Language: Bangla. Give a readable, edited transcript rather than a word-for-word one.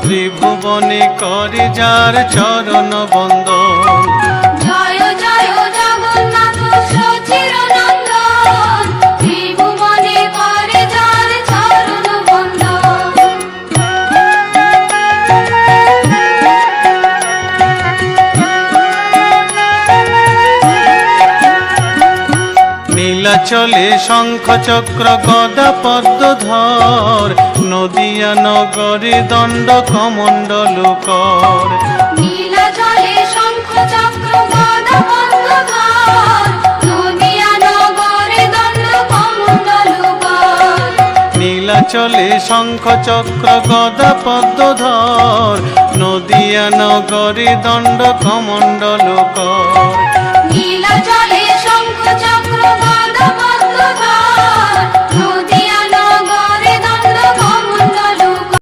ত্রিভুবনে করে যার চরণ বন্দন। জয় জয় জগন্নাথ সচিরনন্দন, ত্রিভুবনে করে যার চরণ বন্দন। নীলাচলে শঙ্খ চক্র গদা পদ্মধর, নদিয়া নগরে দণ্ড কমণ্ডল কর। নীলাচলে শঙ্খ চক্র গদা পদ্মধর, নদিয়া নগরে দণ্ড কমণ্ডল কর। নীলাচলে শঙ্খ চক্র গদা পদ্মধর, নদিয়া নগরে দণ্ড কমণ্ডল কর। নীলাচলে শঙ্খ চক্র